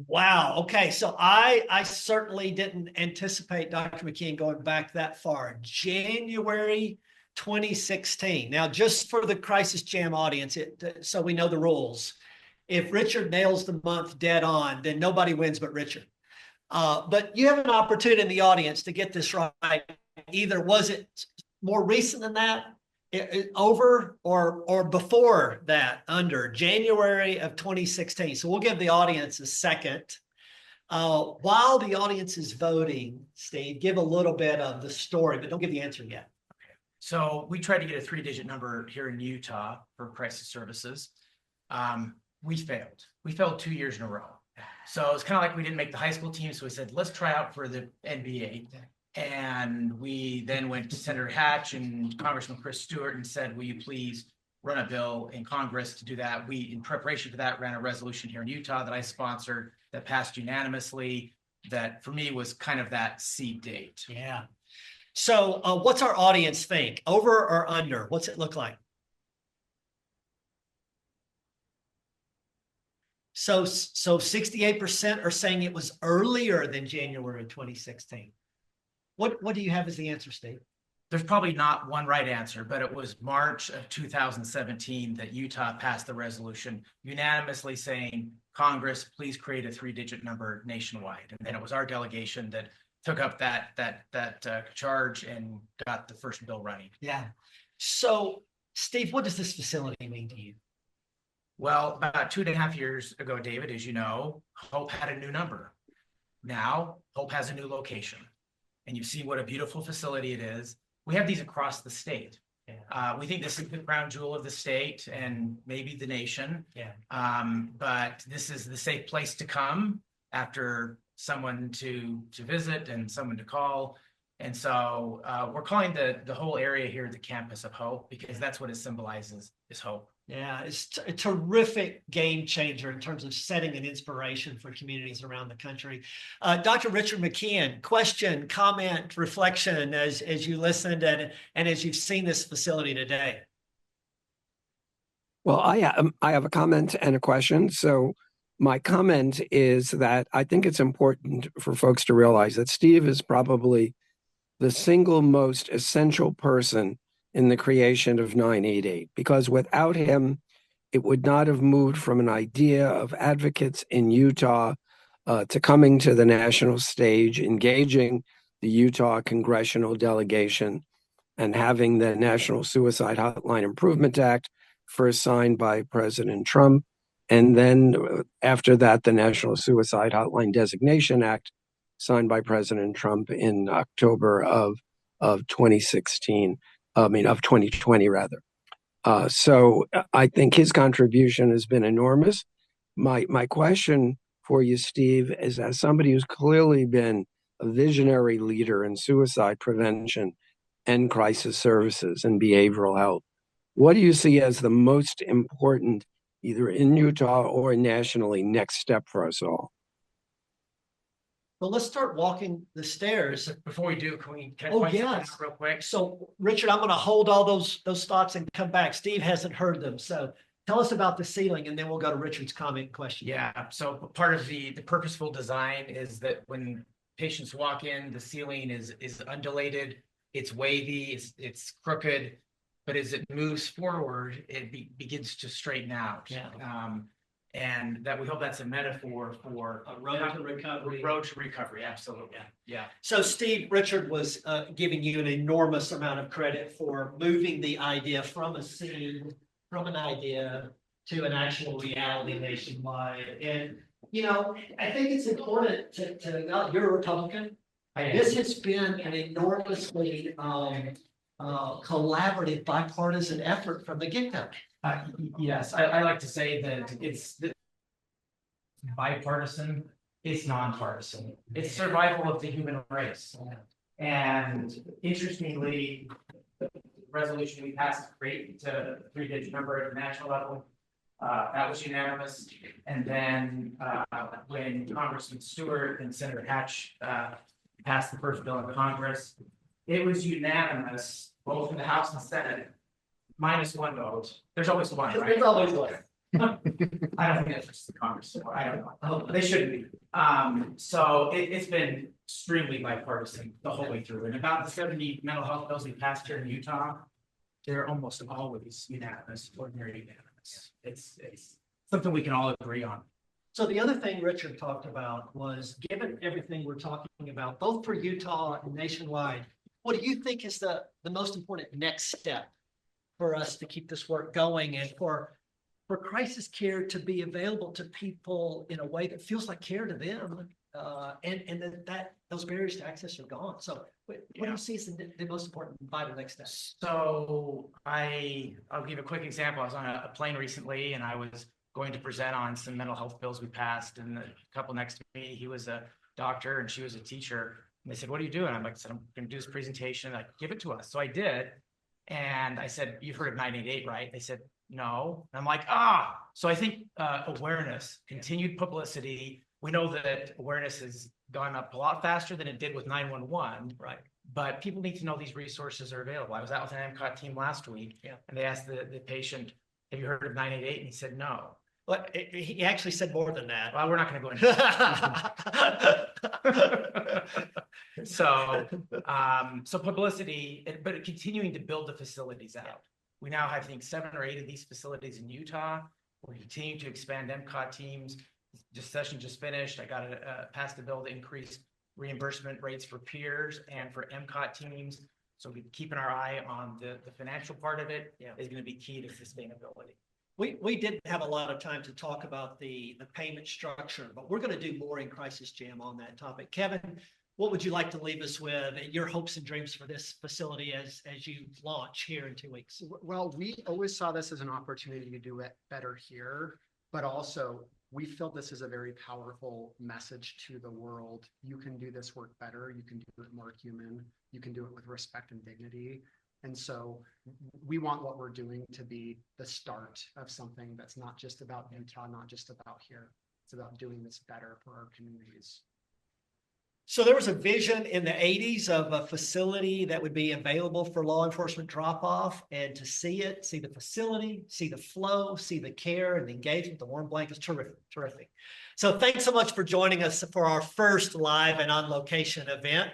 Wow. Okay. So I certainly didn't anticipate Dr. McKeon going back that far. January 2016. Now, just for the Crisis Jam audience, so we know the rules. If Richard nails the month dead on, then nobody wins but Richard. But you have an opportunity in the audience to get this right. Either was it more recent than that, over, or before that, under January of 2016. So we'll give the audience a second. While the audience is voting, Steve, give a little bit of the story, but don't give the answer yet. Okay. So we tried to get a 3-digit number here in Utah for crisis services. We failed. We failed 2 years in a row. So it's kind of like we didn't make the high school team. So we said, let's try out for the NBA. And we then went to Senator Hatch and Congressman Chris Stewart and said, will you please run a bill in Congress to do that? We, in preparation for that, ran a resolution here in Utah that I sponsored that passed unanimously. That for me was kind of that seed date. Yeah. So what's our audience think? Over or under? What's it look like? So 68% are saying it was earlier than January 2016. What do you have as the answer, Steve? There's probably not one right answer, but it was March of 2017 that Utah passed the resolution unanimously saying, Congress, please create a 3-digit number nationwide. And then it was our delegation that took up that charge and got the first bill running. Yeah. So, Steve, what does this facility mean to you? Well, about 2.5 years ago, David, as you know, Hope had a new number. Now, Hope has a new location. And you've seen what a beautiful facility it is. We have these across the state. Yeah. We think this is the crown jewel of the state and maybe the nation. Yeah. But this is the safe place to come after someone to visit and someone to call. And so we're calling the whole area here the campus of hope, because that's what it symbolizes, is hope. Yeah, it's a terrific game changer in terms of setting an inspiration for communities around the country. Dr. Richard McKeon, question, comment, reflection as you listened and as you've seen this facility today. Well, I have a comment and a question. So my comment is that I think it's important for folks to realize that Steve is probably the single most essential person in the creation of 988, because without him, it would not have moved from an idea of advocates in Utah to coming to the national stage, engaging the Utah congressional delegation, and having the National Suicide Hotline Improvement Act first signed by President Trump And then after that, the National Suicide Hotline Designation Act, signed by President Trump in October of 2016, of 2020 rather. So I think his contribution has been enormous. My question for you, Steve, is as somebody who's clearly been a visionary leader in suicide prevention and crisis services and behavioral health, what do you see as the most important, either in Utah or nationally, next step for us all? Well, let's start walking the stairs. Before we do, can I Oh, point something yes. out real quick? So, Richard, I'm going to hold all those thoughts and come back. Steve hasn't heard them. So tell us about the ceiling, and then we'll go to Richard's comment question. Yeah, so part of the purposeful design is that when patients walk in, the ceiling is undulated, it's wavy, it's crooked, but as it moves forward, it begins to straighten out. Yeah. And that we hope that's a metaphor for A road to recovery. Road to recovery, absolutely. Yeah. So Steve, Richard was giving you an enormous amount of credit for moving the idea from a scene, from an idea to an actual reality nationwide. And, you know, I think it's important to you're a Republican. This has been an enormously collaborative, bipartisan effort from the get-go. Yes, I like to say that it's bipartisan, it's nonpartisan. It's survival of the human race. And interestingly, the resolution we passed to create a 3-digit number at the national level, that was unanimous. And then when Congressman Stewart and Senator Hatch passed the first bill in Congress, it was unanimous, both in the House and Senate, minus one vote. There's always one, right? There's always one. I don't think that's just the Congress. I don't know. They shouldn't be. So it's been extremely bipartisan the whole way through. And about the 70 mental health bills we passed here in Utah, they're almost always unanimous, ordinary unanimous. It's something we can all agree on. So the other thing Richard talked about was, given everything we're talking about, both for Utah and nationwide, what do you think is the most important next step for us to keep this work going and for crisis care to be available to people in a way that feels like care to them, and that those barriers to access are gone? So what do you see as the most important vital next step? So I'll give a quick example. I was on a plane recently and I was going to present on some mental health bills we passed, and the couple next to me, he was a doctor and she was a teacher. And they said, "What are you doing?" I'm like, "I'm going to do this presentation." Like, "Give it to us." So I did. And I said, "You've heard of 988, right?" They said, "No." And I'm like, So I think awareness, continued publicity. We know that awareness has gone up a lot faster than it did with 911. Right. But people need to know these resources are available. I was out with an MCOT team last week, and they asked the patient, "Have you heard of 988? And he said, "No." Well, he actually said more than that. Well, we're not going to go into it. So publicity, but continuing to build the facilities out. We now have, I think, 7 or 8 of these facilities in Utah. We're continuing to expand MCOT teams. This session just finished. I got passed a bill to increase reimbursement rates for peers and for MCOT teams. So we're keeping our eye on the financial part of it is going to be key to sustainability. We didn't have a lot of time to talk about the payment structure, but we're going to do more in Crisis Jam on that topic. Kevin, what would you like to leave us with, your hopes and dreams for this facility as you launch here in 2 weeks? Well, we always saw this as an opportunity to do it better here, but also we felt this is a very powerful message to the world. You can do this work better. You can do it more human. You can do it with respect and dignity. And so we want what we're doing to be the start of something that's not just about Utah, not just about here. It's about doing this better for our communities. So there was a vision in the 80s of a facility that would be available for law enforcement drop-off, and to see it, see the facility, see the flow, see the care and the engagement, the warm blankets, terrific. So thanks so much for joining us for our first live and on location event.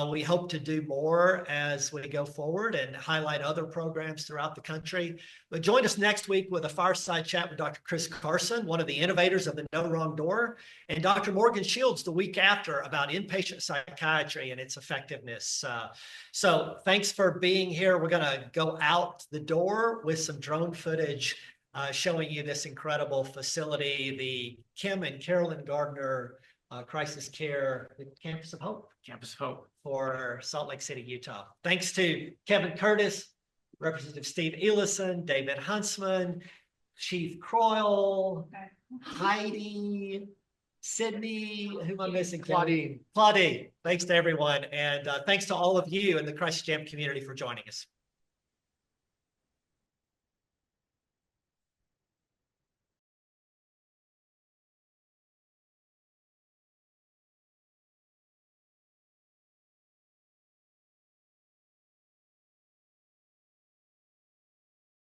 We hope to do more as we go forward and highlight other programs throughout the country. But join us next week with a fireside chat with Dr. Chris Carson, one of the innovators of the No Wrong Door, and Dr. Morgan Shields the week after about inpatient psychiatry and its effectiveness. So thanks for being here. We're going to go out the door with some drone footage showing you this incredible facility, the Kim and Carolyn Gardner Crisis Care Campus of Hope. Campus of Hope. For Salt Lake City, Utah. Thanks to Kevin Curtis, Representative Steve Ellison, David Huntsman, Chief Croyle, Heidi, Sydney, who am I missing? Claudine. Claudine. Thanks to everyone. And thanks to all of you in the Crisis Jam community for joining us.